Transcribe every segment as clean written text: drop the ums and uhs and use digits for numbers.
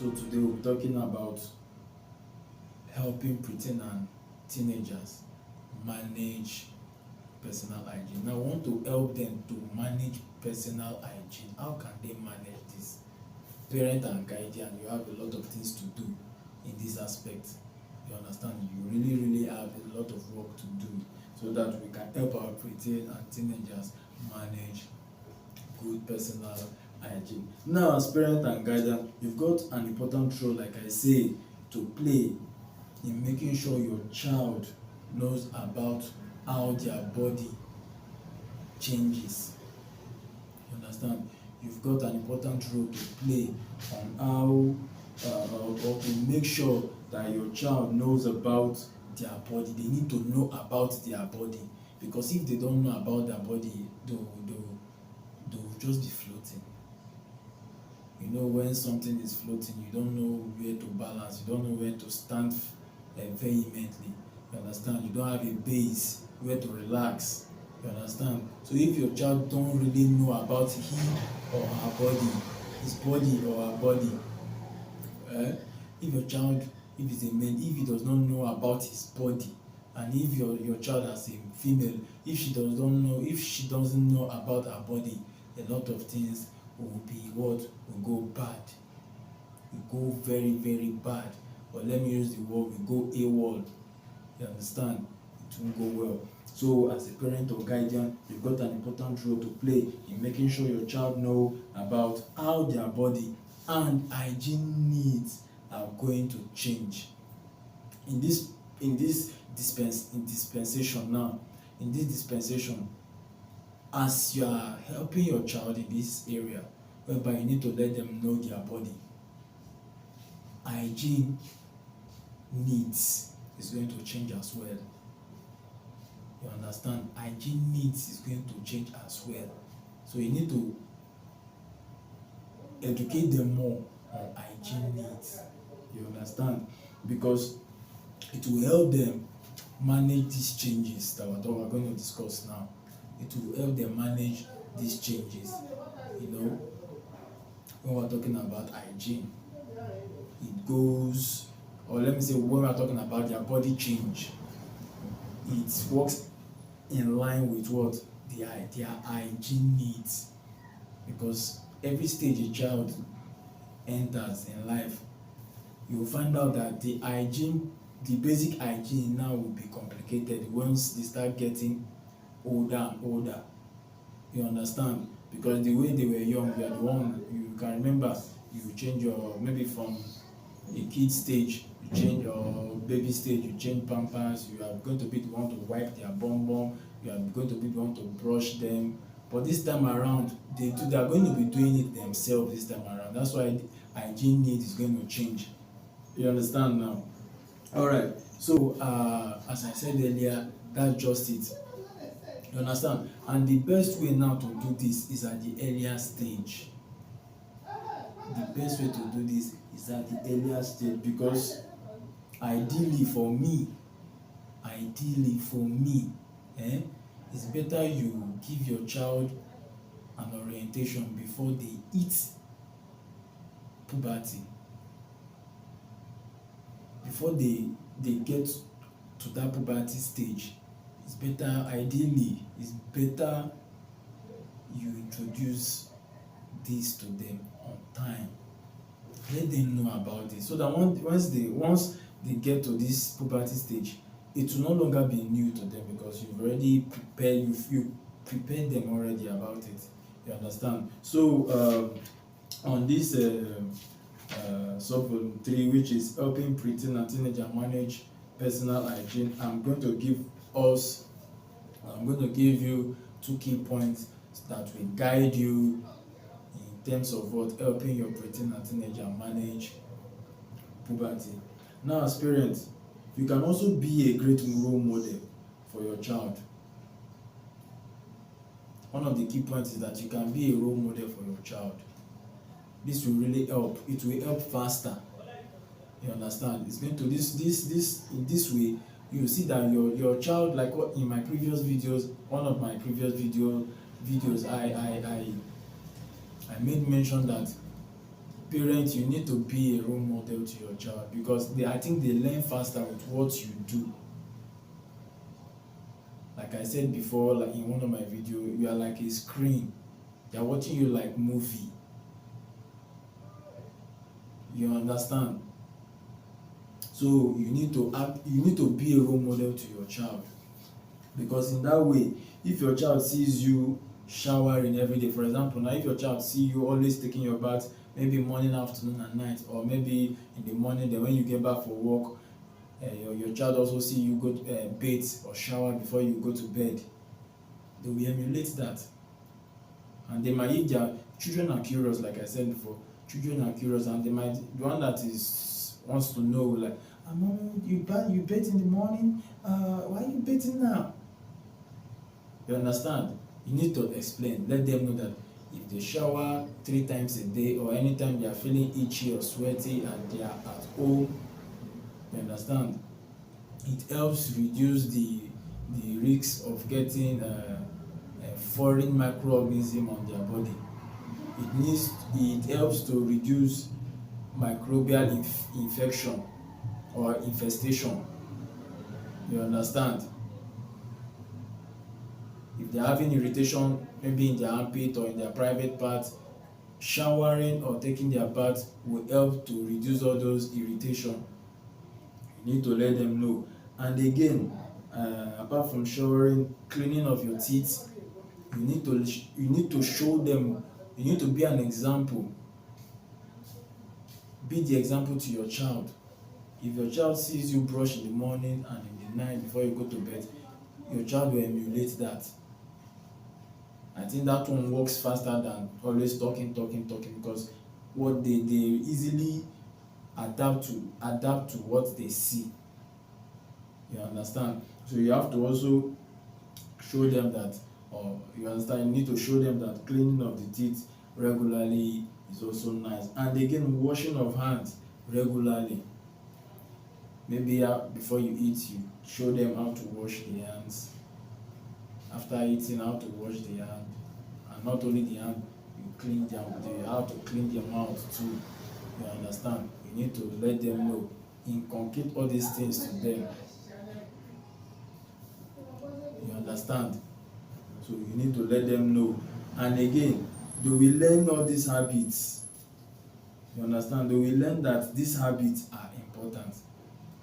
So today we'll be talking about helping preteen and teenagers manage personal hygiene. Now I want to help them to manage personal hygiene. How can they manage this? Parent and guardian, you have a lot of things to do in this aspect. You understand? You really have a lot of work to do so that we can help our preteen and teenagers manage good personal hygiene. Now, as parent and guardian, you've got an important role, like I say, to play in making sure your child knows about how their body changes. You understand? You've got an important role to play on how or to make sure that your child knows about their body. They need to know about their body, because if they don't know about their body, they'll just be floating. You know, when something is floating, you don't know where to balance, you don't know where to stand vehemently. You understand? You don't have a base where to relax. You understand? So if your child don't really know about him or her body, his body or her body, if your child, if it's a man, if he does not know about his body, and if your child as a female, if she doesn't know about her body, a lot of things will go bad, will go very bad, or let me use the word, will go AWOL. You understand? It won't go well. So as a parent or guardian, you've got an important role to play in making sure your child know about how their body and hygiene needs are going to change. In this dispensation now, as you are helping your child in this area, whereby you need to let them know their body, hygiene needs is going to change as well. You understand? Hygiene needs is going to change as well. So you need to educate them more on hygiene needs. You understand? Because it will help them manage these changes that we're going to discuss now. It will help them manage these changes. You know, when we're talking about hygiene, it goes, or let me say, when we're talking about their body change, it works in line with what their hygiene needs. Because every stage a child enters in life, you will find out that the basic hygiene now will be complicated once they start getting older and older. You understand? Because the way they were young, you are the one, you can remember, you change your, maybe from a kid stage, you change your baby stage, you change pampers, you are going to be the one to wipe their bum, you are going to be the one to brush them. But this time around, they are going to be doing it themselves this time around. That's why hygiene need is going to change. You understand now? Alright, so as I said earlier, that's just it. You understand? And the best way now to do this is at the earlier stage. The best way to do this is at the earlier stage, because ideally for me, it's better you give your child an orientation before they hit puberty. Before they get to that puberty stage, it's better you introduce this to them on time. Let them know about this, so that once they get to this puberty stage, it will no longer be new to them, because you've already prepared them already about it. You understand? So on this sub-volume 3, which is helping preteen and teenager manage personal hygiene, I'm going to give you 2 key points that will guide you in terms of what helping your preteen and teenager manage puberty. Now, as parents, you can also be a great role model for your child. One of the key points is that you can be a role model for your child. This will really help. It will help faster. You understand? It's going to in this way, you see that your child, like what in my previous videos, one of my previous videos, I made mention that parents, you need to be a role model to your child, because I think they learn faster with what you do. Like I said before, like in one of my videos, you are like a screen. They are watching you like movie. You understand? So you need to be a role model to your child, because in that way, if your child sees you showering every day, for example, now if your child see you always taking your bath, maybe morning, afternoon and night, or maybe in the morning, then when you get back for work, your child also see you go bathe or shower before you go to bed, they will emulate that. And they might, if their children are curious, like I said before, children are curious, and they might, the one that is wants to know, like, mom, you bathe in the morning, why are you bathing now? You understand? You need to explain, let them know that if they shower 3 times a day, or anytime they are feeling itchy or sweaty and they are at home, you understand, it helps reduce the risk of getting a foreign microorganism on their body. It helps to reduce microbial infection or infestation. You understand? If they're having irritation, maybe in their armpit or in their private part, showering or taking their bath will help to reduce all those irritation. You need to let them know. And again, apart from showering, cleaning of your teeth, you need to show them. You need to be an example. Be the example to your child. If your child sees you brush in the morning and in the night before you go to bed, your child will emulate that. I think that one works faster than always talking, because what they easily adapt to what they see. You understand? So you have to also show them that, or you understand, you need to show them that cleaning of the teeth regularly is also nice. And again, washing of hands regularly. Maybe before you eat, you show them how to wash the hands. After eating, how to wash the hand. And not only the hand, you clean how to clean their mouth too. You understand? You need to let them know, inculcate all these things to them. You understand? So you need to let them know. And again, they will learn all these habits. You understand? They will learn that these habits are important.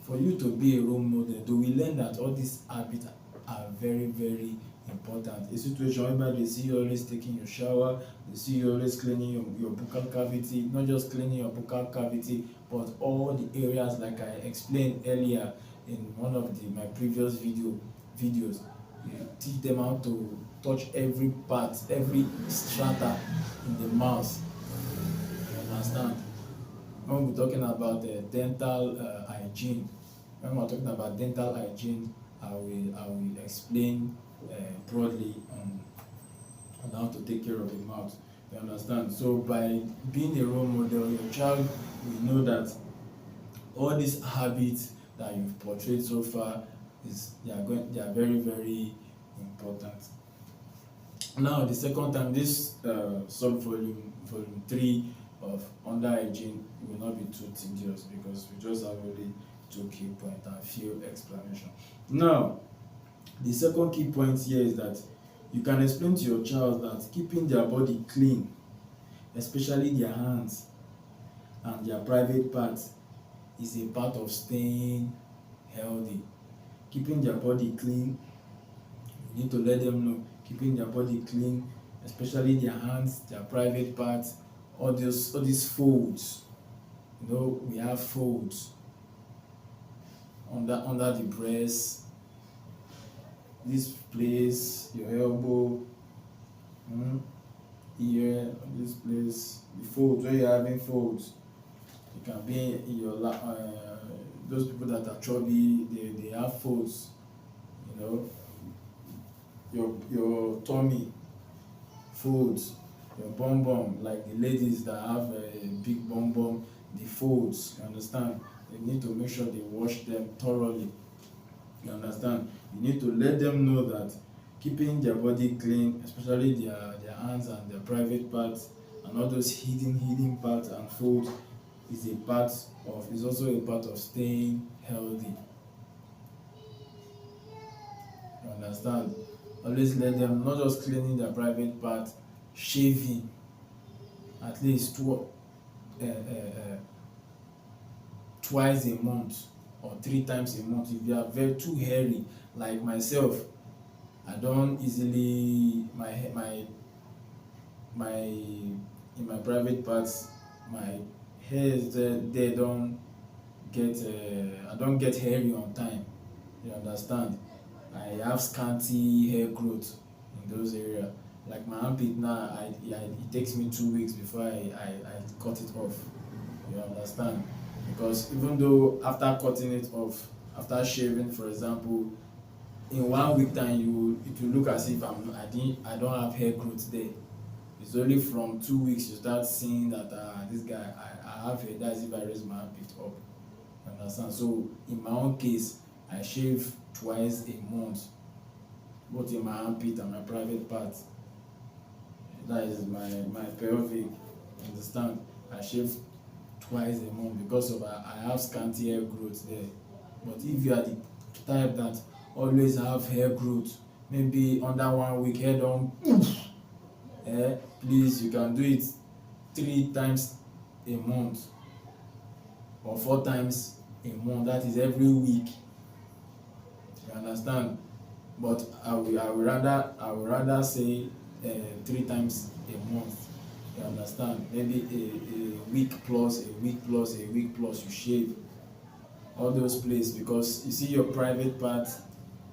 For you to be a role model, they will learn that all these habits are very, very important. A situation whereby they see you always taking your shower, they see you always cleaning your buccal cavity, not just cleaning your buccal cavity, but all the areas, like I explained earlier in one of my previous videos. You teach them how to touch every part, every strata in the mouth. You understand? When we're talking about dental hygiene, when we're talking about dental hygiene, I will explain broadly on how to take care of the mouth. You understand? So by being a role model, your child will know that all these habits that you've portrayed so far they are very, very important. Now, the second time, this volume 3 of under hygiene will not be too tedious, because we just have only 2 key points and a few explanations. Now, the second key point here is that you can explain to your child that keeping their body clean, especially their hands and their private parts, is a part of staying healthy. Keeping their body clean, you need to let them know, keeping their body clean, especially their hands, their private parts, all these folds. You know, we have folds under the breast, this place, your elbow, here, this place, the folds, where you're having folds. It can be in your those people that are chubby, they have folds. You know, your tummy folds, your bum bum, like the ladies that have a big bum bum, the folds. You understand? They need to make sure they wash them thoroughly. You understand? You need to let them know that keeping their body clean, especially their hands and their private parts, and and all those hidden parts and folds is also a part of staying healthy. You understand? Always let them not just cleaning their private part, shaving at least twice a month or 3 times a month. If you are very too hairy, like myself, I don't easily my in my private parts, my hair is they don't get I don't get hairy on time. You understand? I have scanty hair growth in those areas. Like my armpit now, it takes me 2 weeks before I cut it off. You understand? Because even though after cutting it off, after shaving, for example, in 1 week time, it will look as if I don't have hair growth there. It's only from 2 weeks you start seeing that this guy I have hair. That's if I raise my armpit up. You understand? So in my own case, I shave twice a month, both in my armpit and my private part. That is my pelvic. Understand? I shave twice a month because of I have scanty hair growth there. But if you are the type that always have hair growth, maybe under 1 week hair don please, you can do it 3 times a month or 4 times a month. That is every week. You understand? But I will rather say 3 times a month. You understand? Maybe a week plus you shave all those places, because you see your private part,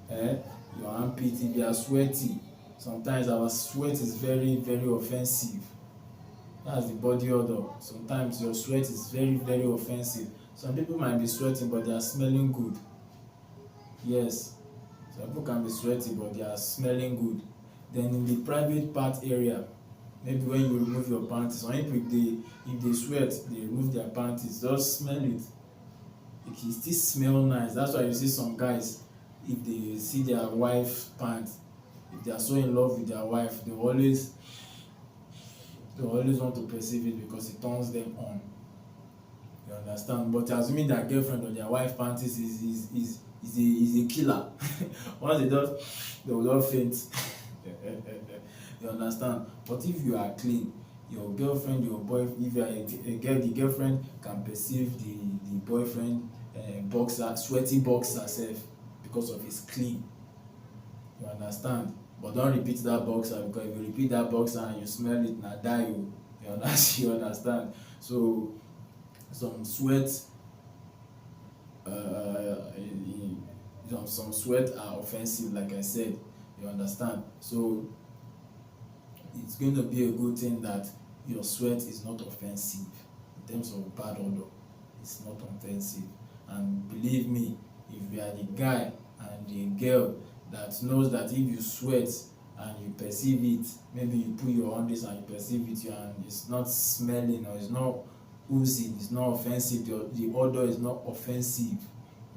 your armpit, if you are sweaty, sometimes our sweat is very offensive. That's the body odor. Sometimes your sweat is very offensive. Some people might be sweating but they are smelling good. Yes, some people can be sweaty but they are smelling good. Then in the private part area, maybe when you remove your panties, some people if they sweat, they remove their panties, just smell it. It will still smell nice. That's why you see some guys, if they see their wife pants, if they are so in love with their wife, they always want to perceive it because it turns them on. You understand? But assuming their girlfriend or their wife panties is a killer. Once they will not faint. You understand? But if you are clean, your girlfriend, your boyfriend, if you are a girl, the girlfriend can perceive the boyfriend sweaty boxer self because of his clean. You understand? But don't repeat that boxer, because if you repeat that boxer and you smell it, na die you. You understand? So some sweat some sweat are offensive, like I said. You understand? So it's going to be a good thing that your sweat is not offensive in terms of bad odor. It's not offensive. And believe me, if you are the guy and the girl that knows that if you sweat and you perceive it, maybe you put your on this and you perceive it and it's not smelling or it's not oozing, it's not offensive, the odor is not offensive.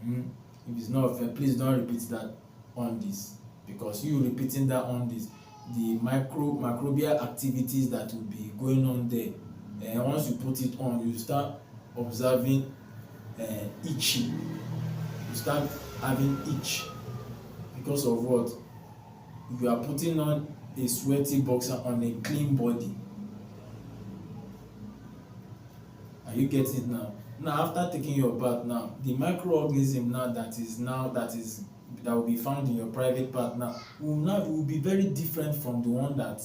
If it's not offensive, please don't repeat that on this, because you repeating that on this, the microbial activities that will be going on there, and once you put it on, you start observing itching. You start having itch because of what? You are putting on a sweaty boxer on a clean body. Are you getting it now? Now after taking your bath, now the microorganism that will be found in your private part will be very different from the one that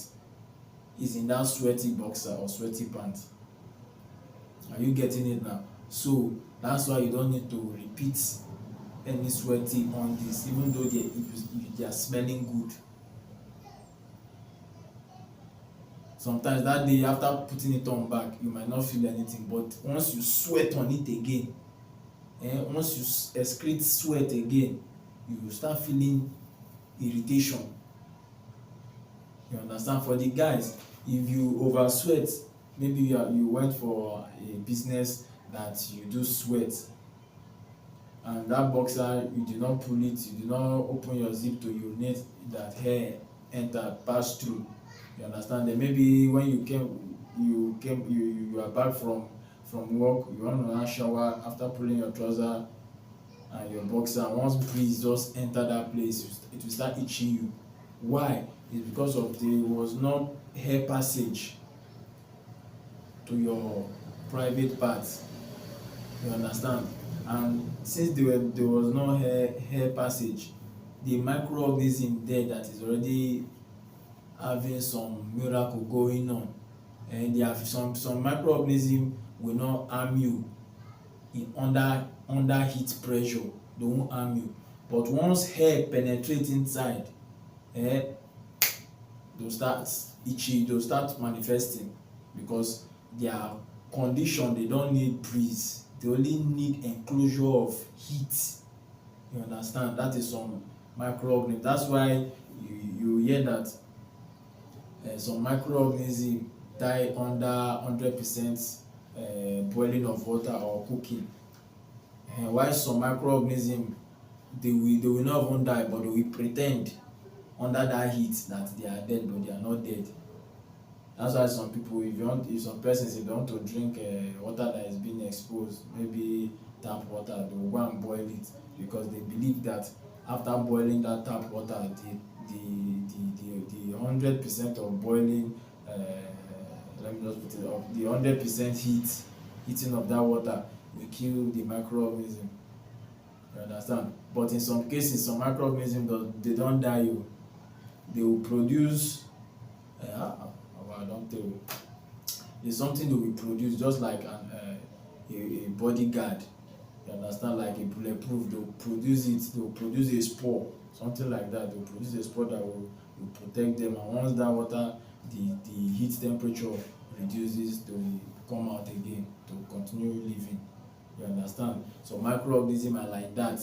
is in that sweaty boxer or sweaty pants. Are you getting it now? So that's why you don't need to repeat any sweaty on this, even though they are smelling good. Sometimes that day after putting it on back, you might not feel anything, but once you sweat on it again, once you excrete sweat again, you will start feeling irritation. You understand? For the guys, if you over sweat, maybe you went for a business that you do sweat, and that boxer, you did not pull it, you did not open your zip to urinate, that hair pass through. You understand? Then maybe when you you are back from work, you want to have shower after pulling your trouser and your boxer, and once breeze just enter that place, it will start itching you. Why? It's because of there was not hair passage to your private parts. You understand? And since there was no hair passage, the microorganism there that is already having some miracle going on, and they have some microorganism will not harm you in under heat pressure. They won't harm you, but once hair penetrate inside, eh, they'll start itchy, they'll start manifesting, because their condition, they don't need breeze, they only need enclosure of heat. You understand? That is some microorganism. That's why you hear that some microorganism die under 100% boiling of water or cooking. While some microorganism, they will not even die, but they will pretend under that heat that they are dead, but they are not dead. That's why some people, if some persons, if they want to drink water that is being exposed, maybe tap water, they will go and boil it, because they believe that after boiling that tap water, the 100% of boiling, let me just put it up, the 100% heating of that water will kill the microorganism. You understand? But in some cases, some microorganisms, they don't die. They will produce. I don't tell you. It's something they will produce, just like a bodyguard. You understand? Like a bulletproof, they'll produce it. They'll produce a spore, something like that. They'll produce a spore that will protect them. And once that water, the heat temperature reduces, they will come out again to continue living. You understand? So microorganisms are like that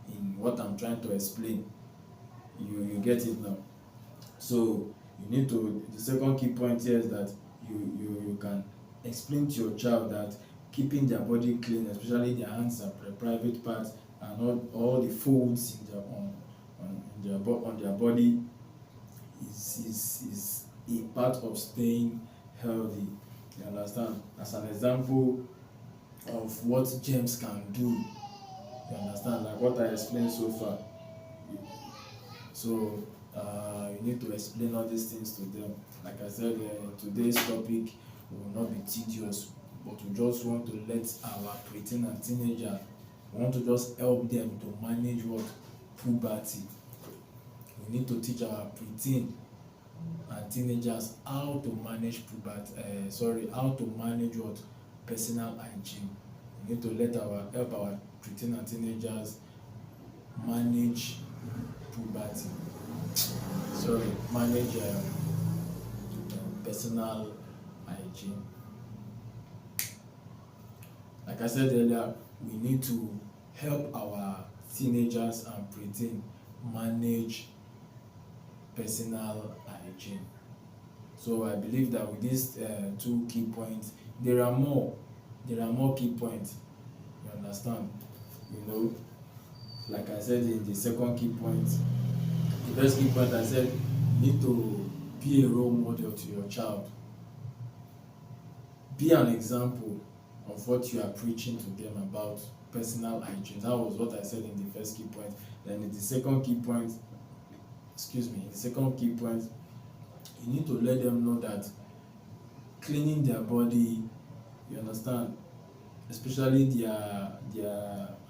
in what I'm trying to explain. You get it now? So you need to, the second key point here is that you can explain to your child that keeping their body clean, especially their hands and their private parts, and all the folds in on their body is a part of staying healthy. You understand? As an example of what germs can do, you understand, like what I explained so far. So you need to explain all these things to them. Like I said, today's topic will not be tedious, but we just want to let our preteen and teenager, we want to just help them to manage what? Puberty. We need to teach our preteen and teenagers how to manage puberty, how to manage what? Personal hygiene. We need to help our preteen and teenagers manage puberty. Manage personal hygiene. Like I said earlier, we need to help our teenagers and preteen manage personal hygiene. So I believe that with these two key points, there are more key points. You understand? Like I said in the second key point, the first key point, I said you need to be a role model to your child. Be an example of what you are preaching to them about personal hygiene. That was what I said in the first key point. Then in the second key point, you need to let them know that cleaning their body, you understand, especially their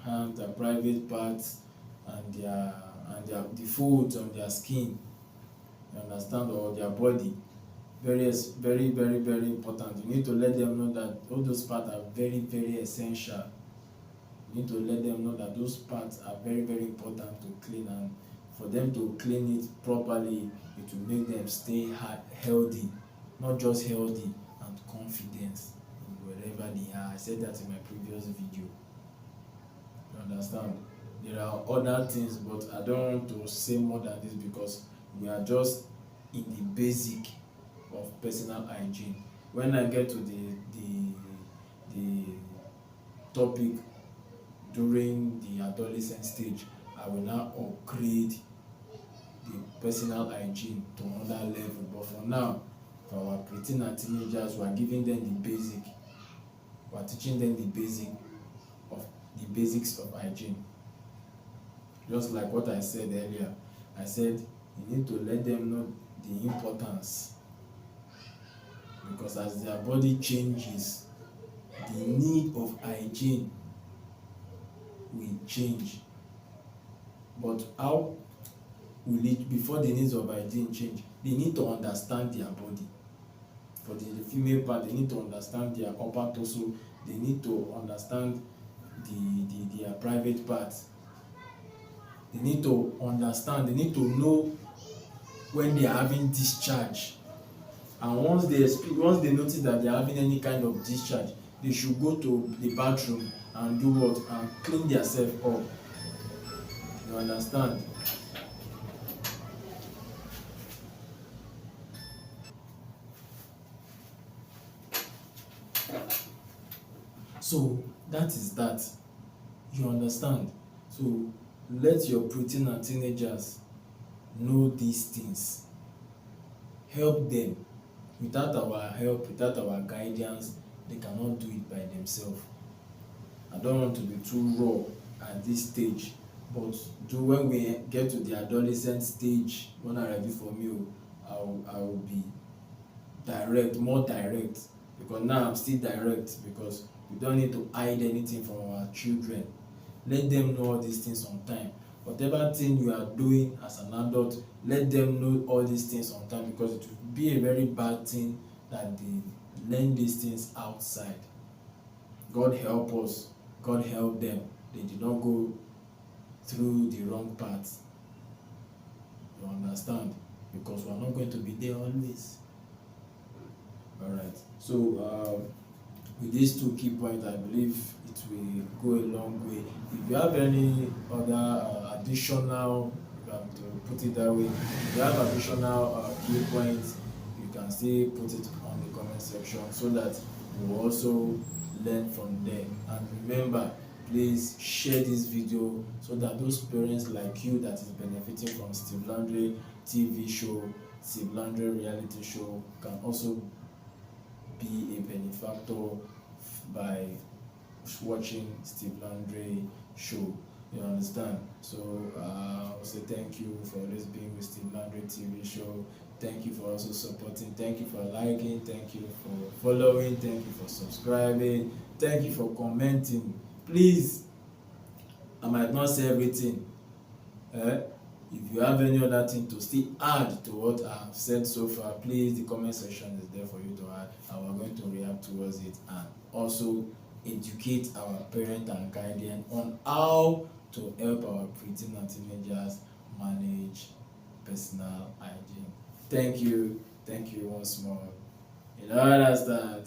hands, their private parts, and the folds on their skin, you understand, or their body, very, very, very, very important. You need to let them know that all those parts are very, very essential. You need to let them know that those parts are very, very important to clean, and for them to clean it properly, it will make them stay healthy, not just healthy, and confident wherever they are. I said that in my previous video. You understand? There are other things, but I don't want to say more than this, because we are just in the basic of personal hygiene. When I get to the topic during the adolescent stage, I will now upgrade the personal hygiene to another level. But for now, for our preteen and teenagers. We are giving them the basic. We are teaching them the basics of hygiene. Just like what I said earlier, I said you need to let them know the importance, because as their body changes, the need of hygiene will change. But how will it, before the needs of hygiene change, they need to understand their body. For the female part, they need to understand their upper torso, they need to understand their private part. They need to understand, they need to know when they are having discharge. And once they notice that they are having any kind of discharge, they should go to the bathroom and do what? And clean themselves up. You understand? So that is that. You understand? So let your preteen and teenagers know these things. Help them. Without our help, without our guidance, they cannot do it by themselves. I don't want to be too raw at this stage, but when we get to the adolescent stage, when I ready for me, I will be direct, more direct, because now I'm still direct, because we don't need to hide anything from our children. Let them know all these things on time. Whatever thing you are doing as an adult, let them know all these things on time, because it will be a very bad thing that they learn these things outside. God help us, God help them. They did not go through the wrong path. You understand? Because we are not going to be there always. Alright, so with these two key points, I believe it will go a long way. If you have any other additional, to put it that way, if you have additional key points, you can still put it on the comment section, so that you will also learn from them. And remember, please share this video so that those parents like you that is benefiting from Steve Landry TV show, Steve Landry reality show, can also be a benefactor by watching Steve Landry show. You understand? So I'll say thank you for always being with Steve Landry TV show. Thank you for also supporting. Thank you for liking. Thank you for following. Thank you for subscribing. Thank you for commenting. Please, I might not say everything. If you have any other thing to still add to what I have said so far, please, the comment section is there for you to add, and we're going to react towards it, and also educate our parents and guardian on how to help our preteen and teenagers manage personal hygiene. Thank you once more. You know, understand.